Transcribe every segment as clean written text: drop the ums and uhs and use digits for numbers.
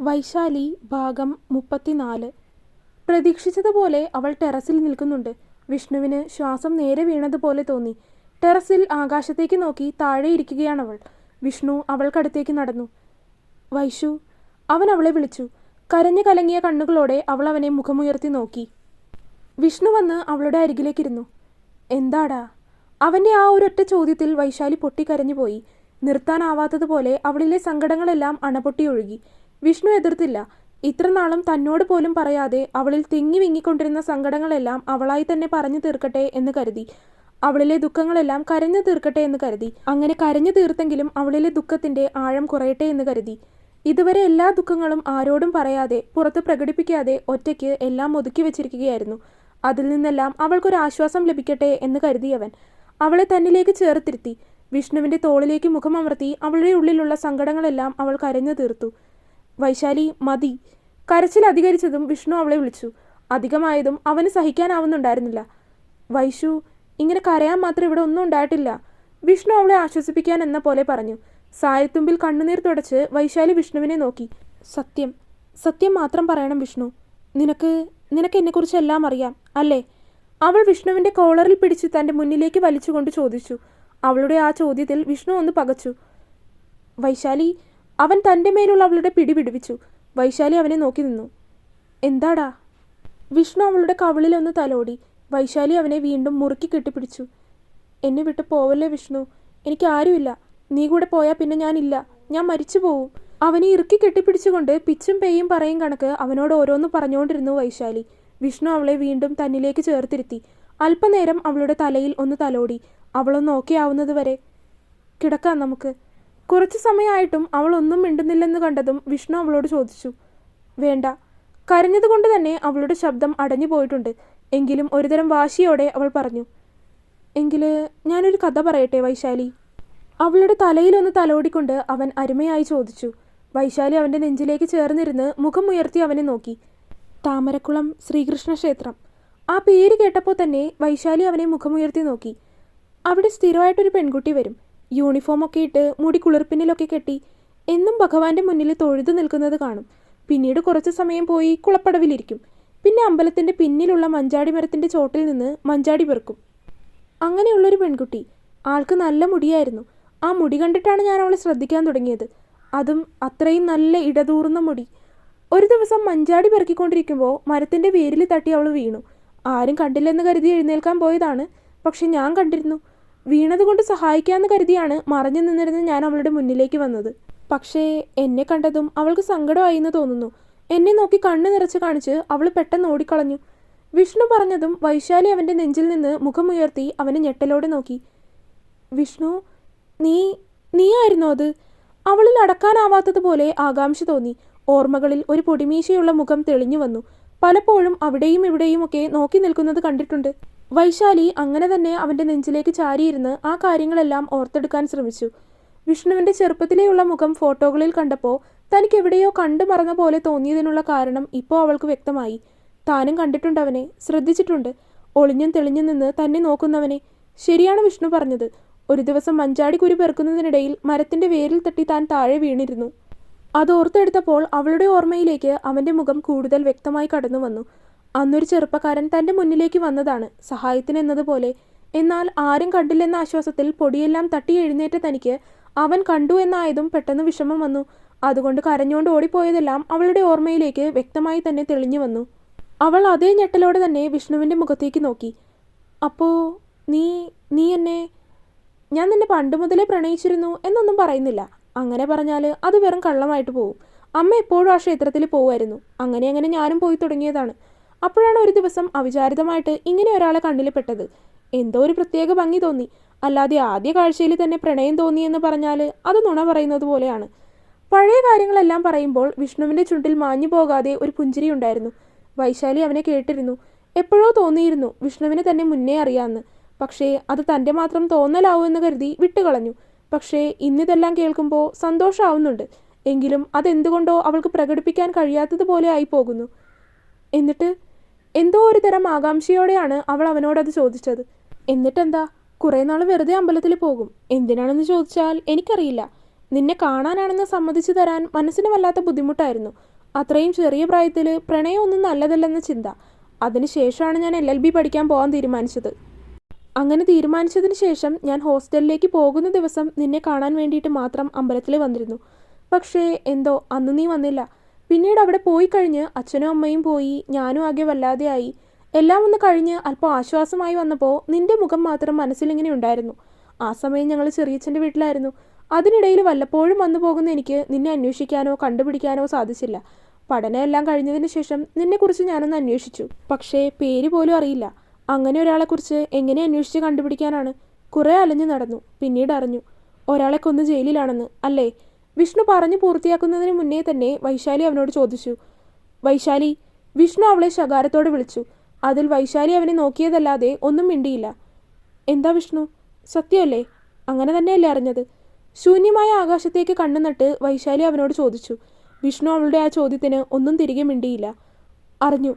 വൈശാലി ഭാഗം 34. പ്രതീക്ഷിച്ചതുപോലെ അവൾ ടെറസിൽ നിൽക്കുന്നുണ്ട്. വിഷ്ണുവിന് ശ്വാസം നേരെ വീണതുപോലെ തോന്നി. ടെറസിൽ ആകാശത്തേക്ക് നോക്കി താഴെ ഇരിക്കുകയാണവൾ. വിഷ്ണു അവൾക്കടുത്തേക്ക് നടന്നു. വൈശു, അവൻ അവളെ വിളിച്ചു. കരഞ്ഞു കലങ്ങിയ കണ്ണുകളോടെ അവൾ അവനെ മുഖമുയർത്തി നോക്കി. വിഷ്ണു വന്ന് അവളുടെ അരികിലേക്കിരുന്നു. എന്താടാ? അവൻ്റെ ആ ഒരൊറ്റ ചോദ്യത്തിൽ വൈശാലി പൊട്ടിക്കരഞ്ഞുപോയി. നിർത്താനാവാത്തതുപോലെ അവളിലെ സങ്കടങ്ങളെല്ലാം അണപൊട്ടിയൊഴുകി. വിഷ്ണു എതിർത്തില്ല. ഇത്രനാളും തന്നോട് പോലും പറയാതെ അവളിൽ തിങ്ങി വിങ്ങിക്കൊണ്ടിരുന്ന സങ്കടങ്ങളെല്ലാം അവളായി തന്നെ പറഞ്ഞു തീർക്കട്ടെ എന്ന് കരുതി. അവളിലെ ദുഃഖങ്ങളെല്ലാം കരഞ്ഞു തീർക്കട്ടെ എന്ന് കരുതി. അങ്ങനെ കരഞ്ഞു തീർത്തെങ്കിലും അവളിലെ ദുഃഖത്തിൻ്റെ ആഴം കുറയട്ടെ എന്ന് കരുതി. ഇതുവരെ എല്ലാ ദുഃഖങ്ങളും ആരോടും പറയാതെ, പുറത്ത് പ്രകടിപ്പിക്കാതെ ഒറ്റയ്ക്ക് എല്ലാം ഒതുക്കി വെച്ചിരിക്കുകയായിരുന്നു. അതിൽ നിന്നെല്ലാം അവൾക്കൊരാശ്വാസം ലഭിക്കട്ടെ എന്ന് കരുതിയവൻ അവളെ തന്നിലേക്ക് ചേർത്തിരുത്തി. വിഷ്ണുവിൻ്റെ തോളിലേക്ക് മുഖമമർത്തി അവളുടെ ഉള്ളിലുള്ള സങ്കടങ്ങളെല്ലാം അവൾ കരഞ്ഞു തീർത്തു. വൈശാലി, മതി. കരച്ചിൽ അധികരിച്ചതും വിഷ്ണു അവളെ വിളിച്ചു. അധികമായതും അവന് സഹിക്കാനാവുന്നുണ്ടായിരുന്നില്ല. വൈശു, ഇങ്ങനെ കരയാൻ മാത്രം ഇവിടെ ഒന്നും ഉണ്ടായിട്ടില്ല. വിഷ്ണു അവളെ ആശ്വസിപ്പിക്കാൻ എന്ന പോലെ പറഞ്ഞു. സായത്തുമ്പിൽ കണ്ണുനീർ തുടച്ച് വൈശാലി വിഷ്ണുവിനെ നോക്കി. സത്യം, സത്യം മാത്രം പറയണം വിഷ്ണു. നിനക്ക് എന്നെക്കുറിച്ച് എല്ലാം അറിയാം അല്ലേ? അവൾ വിഷ്ണുവിൻ്റെ കോളറിൽ പിടിച്ച് തൻ്റെ മുന്നിലേക്ക് വലിച്ചുകൊണ്ട് ചോദിച്ചു. അവളുടെ ആ ചോദ്യത്തിൽ വിഷ്ണു ഒന്ന് പകച്ചു. വൈശാലി, അവൻ തൻ്റെ മേലുള്ള അവളുടെ പിടി പിടിപ്പിച്ചു. വൈശാലി അവനെ നോക്കി നിന്നു. എന്താടാ? വിഷ്ണു അവളുടെ കവിളിലൊന്ന് തലോടി. വൈശാലി അവനെ വീണ്ടും മുറുക്കി കെട്ടിപ്പിടിച്ചു. എന്നെ വിട്ട് പോവല്ലേ വിഷ്ണു, എനിക്ക് ആരുമില്ല. നീ കൂടെ പോയാൽ പിന്നെ ഞാനില്ല, ഞാൻ മരിച്ചു പോവും. അവനെ ഇറുക്കി കെട്ടിപ്പിടിച്ചുകൊണ്ട് പിച്ചും പേയും പറയും കണക്ക് അവനോട് ഓരോന്ന് പറഞ്ഞുകൊണ്ടിരുന്നു വൈശാലി. വിഷ്ണു അവളെ വീണ്ടും തന്നിലേക്ക് ചേർത്തിരുത്തി. അല്പനേരം അവളുടെ തലയിൽ ഒന്ന് തലോടി. അവളൊന്ന് ഓക്കെ ആവുന്നത് വരെ കിടക്കാം നമുക്ക്. കുറച്ചു സമയമായിട്ടും അവൾ ഒന്നും മിണ്ടുന്നില്ലെന്ന് കണ്ടതും വിഷ്ണു അവളോട് ചോദിച്ചു. വേണ്ട. കരഞ്ഞതുകൊണ്ട് തന്നെ അവളുടെ ശബ്ദം അടഞ്ഞു പോയിട്ടുണ്ട്. എങ്കിലും ഒരുതരം വാശിയോടെ അവൾ പറഞ്ഞു. എങ്കിൽ ഞാനൊരു കഥ പറയട്ടെ വൈശാലി? അവളുടെ തലയിലൊന്ന് തലോടിക്കൊണ്ട് അവൻ അരുമയായി ചോദിച്ചു. വൈശാലി അവൻ്റെ നെഞ്ചിലേക്ക് ചേർന്നിരുന്ന് മുഖം ഉയർത്തി അവനെ നോക്കി. താമരക്കുളം ശ്രീകൃഷ്ണ ക്ഷേത്രം. ആ പേര് കേട്ടപ്പോൾ തന്നെ വൈശാലി അവനെ മുഖമുയർത്തി നോക്കി. അവിടെ സ്ഥിരമായിട്ടൊരു പെൺകുട്ടി വരും. യൂണിഫോമൊക്കെ ഇട്ട് മുടി കുളിർപ്പിന്നിലൊക്കെ കെട്ടി എന്നും ഭഗവാന്റെ മുന്നിൽ തൊഴുതു നിൽക്കുന്നത് കാണും. പിന്നീട് കുറച്ചു സമയം പോയി കുളപ്പടവിലിരിക്കും. പിന്നെ അമ്പലത്തിൻ്റെ പിന്നിലുള്ള മഞ്ചാടി മരത്തിൻ്റെ ചോട്ടിൽ നിന്ന് മഞ്ചാടി പെറുക്കും. അങ്ങനെയുള്ളൊരു പെൺകുട്ടി. ആൾക്ക് നല്ല മുടിയായിരുന്നു. ആ മുടി കണ്ടിട്ടാണ് ഞാൻ അവളെ ശ്രദ്ധിക്കാൻ തുടങ്ങിയത്. അതും അത്രയും നല്ല ഇടതൂർന്ന മുടി. ഒരു ദിവസം മഞ്ചാടി പെറുക്കിക്കൊണ്ടിരിക്കുമ്പോൾ മരത്തിൻ്റെ വേരിൽ തട്ടി അവൾ വീണു. ആരും കണ്ടില്ലെന്ന് കരുതി എഴുന്നേൽക്കാൻ പോയതാണ്. പക്ഷെ ഞാൻ കണ്ടിരുന്നു. വീണതുകൊണ്ട് സഹായിക്കാമെന്ന് കരുതിയാണ് മറഞ്ഞു നിന്നിരുന്ന് ഞാൻ അവളുടെ മുന്നിലേക്ക് വന്നത്. പക്ഷേ എന്നെ കണ്ടതും അവൾക്ക് സങ്കടമായി എന്ന് തോന്നുന്നു. എന്നെ നോക്കി കണ്ണ് നിറച്ച് കാണിച്ച് അവൾ പെട്ടെന്ന് ഓടിക്കളഞ്ഞു. വിഷ്ണു പറഞ്ഞതും വൈശാലി അവൻ്റെ നെഞ്ചിൽ നിന്ന് മുഖമുയർത്തി അവനെ ഞെട്ടലോടെ നോക്കി. വിഷ്ണു, നീയായിരുന്നോ അത്? അവളിൽ അടക്കാനാവാത്തതുപോലെ ആകാംക്ഷ തോന്നി. ഓർമ്മകളിൽ ഒരു പൊടിമീശയുള്ള മുഖം തെളിഞ്ഞു വന്നു. പലപ്പോഴും അവിടെയും ഇവിടെയും ഒക്കെ നോക്കി നിൽക്കുന്നത് കണ്ടിട്ടുണ്ട്. വൈശാലി അങ്ങനെ തന്നെ അവൻ്റെ നെഞ്ചിലേക്ക് ചാരിയിരുന്ന് ആ കാര്യങ്ങളെല്ലാം ഓർത്തെടുക്കാൻ ശ്രമിച്ചു. വിഷ്ണുവിൻ്റെ ചെറുപ്പത്തിലെയുള്ള മുഖം ഫോട്ടോകളിൽ കണ്ടപ്പോൾ തനിക്ക് എവിടെയോ കണ്ടു മറന്ന പോലെ തോന്നിയതിനുള്ള കാരണം ഇപ്പോൾ അവൾക്ക് വ്യക്തമായി. താനും കണ്ടിട്ടുണ്ട് അവനെ, ശ്രദ്ധിച്ചിട്ടുണ്ട്. ഒളിഞ്ഞും തെളിഞ്ഞും നിന്ന് തന്നെ നോക്കുന്നവനെ. ശരിയാണ് വിഷ്ണു പറഞ്ഞത്. ഒരു ദിവസം മഞ്ചാടി കുരു പെറുക്കുന്നതിനിടയിൽ മരത്തിൻ്റെ വേരിൽ തട്ടി താൻ താഴെ വീണിരുന്നു. അതോർത്തെടുത്തപ്പോൾ അവളുടെ ഓർമ്മയിലേക്ക് അവൻ്റെ മുഖം കൂടുതൽ വ്യക്തമായി കടന്നു വന്നു. അന്നൊരു ചെറുപ്പക്കാരൻ തൻ്റെ മുന്നിലേക്ക് വന്നതാണ് സഹായത്തിനെന്നതുപോലെ. എന്നാൽ ആരും കണ്ടില്ലെന്ന ആശ്വാസത്തിൽ പൊടിയെല്ലാം തട്ടി എഴുന്നേറ്റ തനിക്ക് അവൻ കണ്ടു എന്നായതും പെട്ടെന്ന് വിഷമം വന്നു. അതുകൊണ്ട് കരഞ്ഞുകൊണ്ട് ഓടിപ്പോയതെല്ലാം അവളുടെ ഓർമ്മയിലേക്ക് വ്യക്തമായി തന്നെ തെളിഞ്ഞു വന്നു. അവൾ അതേ ഞെട്ടലോടെ തന്നെ വിഷ്ണുവിൻ്റെ മുഖത്തേക്ക് നോക്കി. അപ്പോൾ നീ എന്നെ, ഞാൻ നിന്നെ പണ്ട് മുതലേ പ്രണയിച്ചിരുന്നു എന്നൊന്നും പറയുന്നില്ല. അങ്ങനെ പറഞ്ഞാൽ അത് വെറും കള്ളമായിട്ട് പോവും. അമ്മ എപ്പോഴും ആ ക്ഷേത്രത്തിൽ പോവുമായിരുന്നു. അങ്ങനെ ഞാനും പോയി തുടങ്ങിയതാണ്. അപ്പോഴാണ് ഒരു ദിവസം അവിചാരിതമായിട്ട് ഇങ്ങനെ ഒരാളെ കണ്ണിൽ പെട്ടത്. എന്തോ ഒരു പ്രത്യേക ഭംഗി തോന്നി. അല്ലാതെ ആദ്യ കാഴ്ചയിൽ തന്നെ പ്രണയം തോന്നിയെന്ന് പറഞ്ഞാൽ അത് നുണ പറയുന്നത് പോലെയാണ്. പഴയ കാര്യങ്ങളെല്ലാം പറയുമ്പോൾ വിഷ്ണുവിൻ്റെ ചുണ്ടിൽ മാഞ്ഞു പോകാതെ ഒരു പുഞ്ചിരി ഉണ്ടായിരുന്നു. വൈശാലി അവനെ കേട്ടിരുന്നു. എപ്പോഴോ തോന്നിയിരുന്നു വിഷ്ണുവിനെ തന്നെ മുന്നേ അറിയാമെന്ന്. പക്ഷേ അത് തൻ്റെ മാത്രം തോന്നലാവുമെന്ന് കരുതി വിട്ടുകളഞ്ഞു. പക്ഷേ ഇന്നിതെല്ലാം കേൾക്കുമ്പോൾ സന്തോഷമാവുന്നുണ്ട്. എങ്കിലും അതെന്തുകൊണ്ടോ അവൾക്ക് പ്രകടിപ്പിക്കാൻ കഴിയാത്തതുപോലെ ആയി പോകുന്നു. എന്നിട്ട് എന്തോ ഒരു തരം ആകാംക്ഷയോടെയാണ് അവൾ അവനോടത് ചോദിച്ചത്. എന്നിട്ടെന്താ, കുറേ നാൾ വെറുതെ അമ്പലത്തിൽ പോകും. എന്തിനാണെന്ന് ചോദിച്ചാൽ എനിക്കറിയില്ല. നിന്നെ കാണാനാണെന്ന് സമ്മതിച്ചു തരാൻ മനസ്സിന് വല്ലാത്ത ബുദ്ധിമുട്ടായിരുന്നു. അത്രയും ചെറിയ പ്രായത്തിൽ പ്രണയമൊന്നും നല്ലതല്ലെന്ന ചിന്ത. അതിനുശേഷമാണ് ഞാൻ LLB പഠിക്കാൻ പോകാൻ തീരുമാനിച്ചത്. അങ്ങനെ തീരുമാനിച്ചതിന് ശേഷം ഞാൻ ഹോസ്റ്റലിലേക്ക് പോകുന്ന ദിവസം നിന്നെ കാണാൻ വേണ്ടിയിട്ട് മാത്രം അമ്പലത്തിൽ വന്നിരുന്നു. പക്ഷേ എന്തോ അന്ന് നീ വന്നില്ല. പിന്നീട് അവിടെ പോയി കഴിഞ്ഞ് അച്ഛനും അമ്മയും പോയി, ഞാനും ആകെ വല്ലാതെയായി. എല്ലാം ഒന്ന് കഴിഞ്ഞ് അല്പം ആശ്വാസമായി വന്നപ്പോൾ നിന്റെ മുഖം മാത്രം മനസ്സിലിങ്ങനെ ഉണ്ടായിരുന്നു. ആ സമയം ഞങ്ങൾ ചെറിയച്ഛൻ്റെ വീട്ടിലായിരുന്നു. അതിനിടയിൽ വല്ലപ്പോഴും വന്നു പോകുന്ന എനിക്ക് നിന്നെ അന്വേഷിക്കാനോ കണ്ടുപിടിക്കാനോ സാധിച്ചില്ല. പഠനമെല്ലാം കഴിഞ്ഞതിന് ശേഷം നിന്നെക്കുറിച്ച് ഞാനൊന്ന് അന്വേഷിച്ചു. പക്ഷേ പേര് പോലും അറിയില്ല. അങ്ങനെ ഒരാളെക്കുറിച്ച് എങ്ങനെ അന്വേഷിച്ച് കണ്ടുപിടിക്കാനാണ്? കുറേ അലഞ്ഞു നടന്നു. പിന്നീട് അറിഞ്ഞു ഒരാളെ കൊന്ന് ജയിലിലാണെന്ന്. അല്ലേ? വിഷ്ണു പറഞ്ഞു പൂർത്തിയാക്കുന്നതിന് മുന്നേ തന്നെ വൈശാലി അവനോട് ചോദിച്ചു. വൈശാലി. വിഷ്ണു അവളെ ശകാരത്തോടെ വിളിച്ചു. അതിൽ വൈശാലി അവനെ നോക്കിയതല്ലാതെ ഒന്നും മിണ്ടിയില്ല. എന്താ വിഷ്ണു, സത്യമല്ലേ? അങ്ങനെ തന്നെയല്ലേ അറിഞ്ഞത്? ശൂന്യമായ ആകാശത്തേക്ക് കണ്ണു നട്ട് വൈശാലി അവനോട് ചോദിച്ചു. വിഷ്ണു അവളുടെ ആ ചോദ്യത്തിന് ഒന്നും തിരികെ മിണ്ടിയില്ല. അറിഞ്ഞു.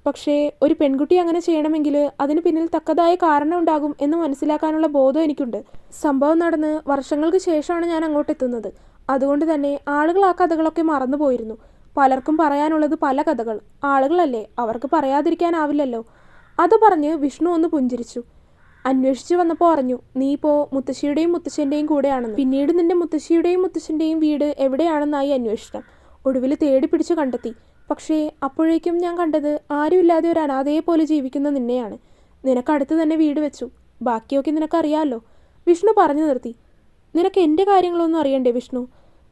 പക്ഷേ ഒരു പെൺകുട്ടി അങ്ങനെ ചെയ്യണമെങ്കിൽ അതിന് പിന്നിൽ തക്കതായ കാരണം ഉണ്ടാകും എന്ന് മനസ്സിലാക്കാനുള്ള ബോധം എനിക്കുണ്ട്. സംഭവം നടന്ന് വർഷങ്ങൾക്ക് ശേഷമാണ് ഞാൻ അങ്ങോട്ടെത്തുന്നത്. അതുകൊണ്ട് തന്നെ ആളുകൾ ആ കഥകളൊക്കെ മറന്നുപോയിരുന്നു. പലർക്കും പറയാനുള്ളത് പല കഥകൾ. ആളുകളല്ലേ, അവർക്ക് പറയാതിരിക്കാനാവില്ലല്ലോ. അത് പറഞ്ഞ് വിഷ്ണു ഒന്ന് പുഞ്ചിരിച്ചു. അന്വേഷിച്ച് വന്നപ്പോൾ അറിഞ്ഞു നീ ഇപ്പോൾ മുത്തശ്ശിയുടെയും മുത്തശ്ശൻ്റെയും കൂടെയാണെന്ന്. പിന്നീട് നിന്റെ മുത്തശ്ശിയുടെയും മുത്തശ്ശൻ്റെയും വീട് എവിടെയാണെന്നായി അന്വേഷണം. ഒടുവിൽ തേടി പിടിച്ചു കണ്ടെത്തി. പക്ഷേ അപ്പോഴേക്കും ഞാൻ കണ്ടത് ആരുമില്ലാതെ ഒരു അനാഥയെ പോലെ ജീവിക്കുന്ന നിന്നെയാണ്. നിനക്കടുത്ത് തന്നെ വീട് വെച്ചു. ബാക്കിയൊക്കെ നിനക്കറിയാമല്ലോ. വിഷ്ണു പറഞ്ഞു നിർത്തി. നിനക്ക് എൻ്റെ കാര്യങ്ങളൊന്നും അറിയണ്ടേ വിഷ്ണു?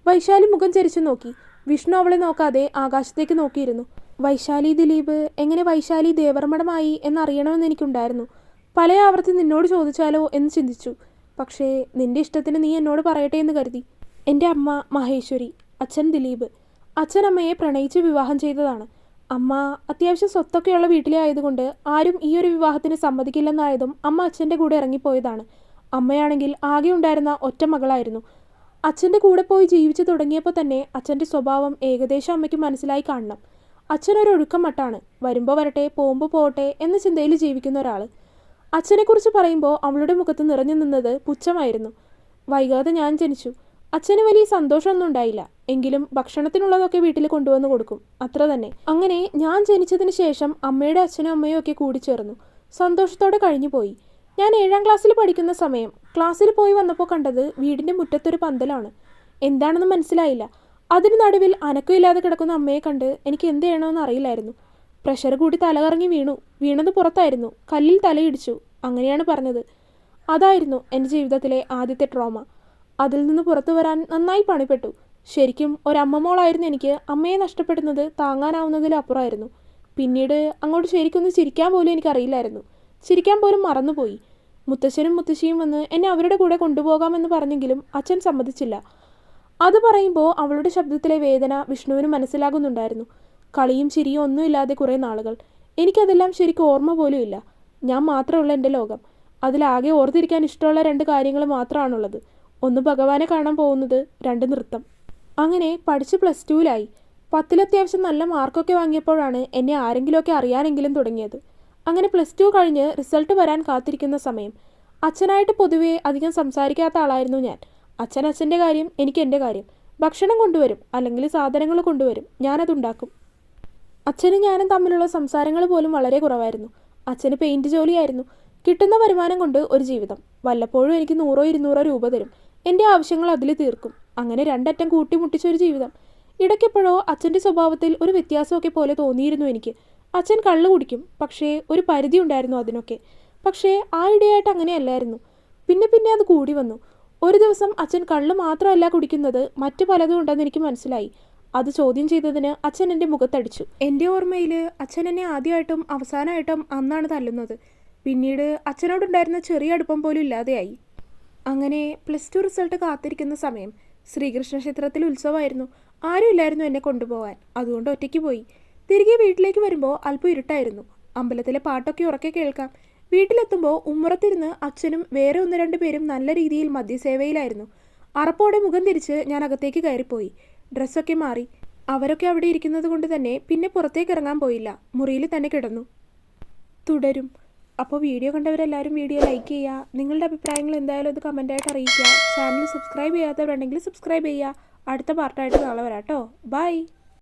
വൈശാലി മുഖം ചരിച്ചു നോക്കി. വിഷ്ണു അവളെ നോക്കാതെ ആകാശത്തേക്ക് നോക്കിയിരുന്നു. വൈശാലി ദിലീപ് എങ്ങനെ വൈശാലി ദേവർമഠമായി എന്നറിയണമെന്ന് എനിക്കുണ്ടായിരുന്നു. പല ആവർത്തി നിന്നോട് ചോദിച്ചാലോ എന്ന് ചിന്തിച്ചു. പക്ഷേ നിന്റെ ഇഷ്ടത്തിന് നീ എന്നോട് പറയട്ടെ എന്ന് കരുതി. എൻ്റെ അമ്മ മഹേശ്വരി, അച്ഛൻ ദിലീപ്. അച്ഛൻ അമ്മയെ പ്രണയിച്ച് വിവാഹം ചെയ്തതാണ്. അമ്മ അത്യാവശ്യം സ്വത്തൊക്കെയുള്ള വീട്ടിലെ ആയതുകൊണ്ട് ആരും ഈ ഒരു വിവാഹത്തിന് സമ്മതിക്കില്ലെന്നായതും അമ്മ അച്ഛൻ്റെ കൂടെ ഇറങ്ങിപ്പോയതാണ്. അമ്മയാണെങ്കിൽ ആകെ ഉണ്ടായിരുന്ന ഒറ്റ മകളായിരുന്നു. അച്ഛൻ്റെ കൂടെ പോയി ജീവിച്ചു തുടങ്ങിയപ്പോൾ തന്നെ അച്ഛൻ്റെ സ്വഭാവം ഏകദേശം അമ്മയ്ക്ക് മനസ്സിലായി കാണണം. അച്ഛനൊരു ഒഴുക്കം മട്ടാണ്. വരുമ്പോൾ വരട്ടെ, പോകുമ്പോൾ പോകട്ടെ എന്ന ചിന്തയിൽ ജീവിക്കുന്ന ഒരാൾ. അച്ഛനെക്കുറിച്ച് പറയുമ്പോൾ അവളുടെ മുഖത്ത് നിറഞ്ഞു നിന്നത് പുച്ഛമായിരുന്നു. വൈകാതെ ഞാൻ ജനിച്ചു. അച്ഛന് വലിയ സന്തോഷമൊന്നും ഉണ്ടായില്ല. എങ്കിലും ഭക്ഷണത്തിനുള്ളതൊക്കെ വീട്ടിൽ കൊണ്ടുവന്ന് കൊടുക്കും, അത്ര തന്നെ. അങ്ങനെ ഞാൻ ജനിച്ചതിന് ശേഷം അമ്മയുടെ അച്ഛനും അമ്മയും ഒക്കെ കൂടിച്ചേർന്നു. സന്തോഷത്തോടെ കഴിഞ്ഞു പോയി. ഞാൻ 7ാം ക്ലാസ്സിൽ പഠിക്കുന്ന സമയം ക്ലാസ്സിൽ പോയി വന്നപ്പോൾ കണ്ടത് വീടിൻ്റെ മുറ്റത്തൊരു പന്തലാണ്. എന്താണെന്ന് മനസ്സിലായില്ല. അതിന് നടുവിൽ അനക്കമില്ലാതെ കിടക്കുന്ന അമ്മയെ കണ്ട് എനിക്ക് എന്ത് ചെയ്യണമെന്ന് അറിയില്ലായിരുന്നു. പ്രഷർ കൂടി തലകറങ്ങി വീണത് പുറത്തായിരുന്നു. കല്ലിൽ തലയിടിച്ചു. അങ്ങനെയാണ് പറഞ്ഞത്. അതായിരുന്നു എൻ്റെ ജീവിതത്തിലെ ആദ്യത്തെ ട്രോമ. അതിൽ നിന്ന് പുറത്തു വരാൻ നന്നായി പണിപ്പെട്ടു. ശരിക്കും ഒരമ്മമോളായിരുന്നു എനിക്ക്. അമ്മയെ നഷ്ടപ്പെടുന്നത് താങ്ങാനാവുന്നതിലപ്പുറമായിരുന്നു. പിന്നീട് അങ്ങോട്ട് ശരിക്കൊന്ന് ചിരിക്കാൻ പോലും എനിക്കറിയില്ലായിരുന്നു. ചിരിക്കാൻ പോലും മറന്നുപോയി. മുത്തശ്ശനും മുത്തശ്ശിയും വന്ന് എന്നെ അവരുടെ കൂടെ കൊണ്ടുപോകാമെന്ന് പറഞ്ഞെങ്കിലും അച്ഛൻ സമ്മതിച്ചില്ല. അത് പറയുമ്പോൾ അവളുടെ ശബ്ദത്തിലെ വേദന വിഷ്ണുവിന് മനസ്സിലാകുന്നുണ്ടായിരുന്നു. കളിയും ചിരിയും ഒന്നുമില്ലാതെ കുറേ നാളുകൾ. എനിക്കതെല്ലാം ശരിക്കും ഓർമ്മ പോലും ഇല്ല. ഞാൻ മാത്രമുള്ള എൻ്റെ ലോകം. അതിലാകെ ഓർത്തിരിക്കാൻ ഇഷ്ടമുള്ള 2 കാര്യങ്ങൾ മാത്രമാണുള്ളത്. ഒന്ന് ഭഗവാനെ കാണാൻ പോകുന്നത്, 2 നൃത്തം. അങ്ങനെ പഠിച്ച് +2-ലായി. 10-ൽ അത്യാവശ്യം നല്ല മാർക്കൊക്കെ വാങ്ങിയപ്പോഴാണ് എന്നെ ആരെങ്കിലുമൊക്കെ അറിയാനെങ്കിലും തുടങ്ങിയത്. അങ്ങനെ +2 കഴിഞ്ഞ് റിസൾട്ട് വരാൻ കാത്തിരിക്കുന്ന സമയം. അച്ഛനായിട്ട് പൊതുവേ അധികം സംസാരിക്കാത്ത ആളായിരുന്നു ഞാൻ. അച്ഛൻ അച്ഛൻ്റെ കാര്യം, എനിക്ക് എൻ്റെ കാര്യം. ഭക്ഷണം കൊണ്ടുവരും, അല്ലെങ്കിൽ സാധനങ്ങൾ കൊണ്ടുവരും, ഞാനതുണ്ടാക്കും. അച്ഛനും ഞാനും തമ്മിലുള്ള സംസാരങ്ങൾ പോലും വളരെ കുറവായിരുന്നു. അച്ഛന് പെയിൻറ്റ് ജോലിയായിരുന്നു. കിട്ടുന്ന വരുമാനം കൊണ്ട് ഒരു ജീവിതം. വല്ലപ്പോഴും എനിക്ക് 100-200 രൂപ തരും. എൻ്റെ ആവശ്യങ്ങൾ അതിൽ തീർക്കും. അങ്ങനെ 2 അറ്റം കൂട്ടിമുട്ടിച്ചൊരു ജീവിതം. ഇടയ്ക്കെപ്പോഴോ അച്ഛൻ്റെ സ്വഭാവത്തിൽ ഒരു വ്യത്യാസമൊക്കെ പോലെ തോന്നിയിരുന്നു എനിക്ക്. അച്ഛൻ കള്ള് കുടിക്കും, പക്ഷേ ഒരു പരിധി ഉണ്ടായിരുന്നു അതിനൊക്കെ. പക്ഷേ ആ ഇടയായിട്ട് അങ്ങനെയല്ലായിരുന്നു. പിന്നെ അത് കൂടി വന്നു. ഒരു ദിവസം അച്ഛൻ കള്ള് മാത്രമല്ല കുടിക്കുന്നത്, മറ്റു പലതും ഉണ്ടെന്ന് എനിക്ക് മനസ്സിലായി. അത് ചോദ്യം ചെയ്തതിന് അച്ഛൻ എൻ്റെ മുഖത്തടിച്ചു. എൻ്റെ ഓർമ്മയിൽ അച്ഛൻ എന്നെ ആദ്യമായിട്ടും അവസാനമായിട്ടും അന്നാണ് തല്ലുന്നത്. പിന്നീട് അച്ഛനോടുണ്ടായിരുന്ന ചെറിയ അടുപ്പം പോലും ഇല്ലാതെയായി. അങ്ങനെ +2 റിസൾട്ട് കാത്തിരിക്കുന്ന സമയം. ശ്രീകൃഷ്ണ ക്ഷേത്രത്തിൽ ഉത്സവമായിരുന്നു. ആരും ഇല്ലായിരുന്നു എന്നെ കൊണ്ടുപോകാൻ. അതുകൊണ്ട് ഒറ്റയ്ക്ക് പോയി. തിരികെ വീട്ടിലേക്ക് വരുമ്പോൾ അല്പം ഇരുട്ടായിരുന്നു. അമ്പലത്തിലെ പാട്ടൊക്കെ ഉറക്കെ കേൾക്കാം. വീട്ടിലെത്തുമ്പോൾ ഉമ്മറത്തിരുന്ന് അച്ഛനും വേറെ 1-2 പേരും നല്ല രീതിയിൽ മദ്യസേവയിലായിരുന്നു. അറപ്പോടെ മുഖം തിരിച്ച് ഞാൻ അകത്തേക്ക് കയറിപ്പോയി. ഡ്രസ്സൊക്കെ മാറി. അവരൊക്കെ അവിടെ ഇരിക്കുന്നത് കൊണ്ട് തന്നെ പിന്നെ പുറത്തേക്ക് ഇറങ്ങാൻ പോയില്ല. മുറിയിൽ തന്നെ കിടന്നു. തുടരും. അപ്പോൾ വീഡിയോ കണ്ടവരെല്ലാവരും വീഡിയോ ലൈക്ക് ചെയ്യുക. നിങ്ങളുടെ അഭിപ്രായങ്ങൾ എന്തായാലും അത് കമൻറ്റായിട്ട് അറിയിക്കുക. ചാനൽ സബ്സ്ക്രൈബ് ചെയ്യാത്തവരുണ്ടെങ്കിൽ സബ്സ്ക്രൈബ് ചെയ്യുക. അടുത്ത പാർട്ടായിട്ട് നാളെ വരാം കേട്ടോ. ബൈ.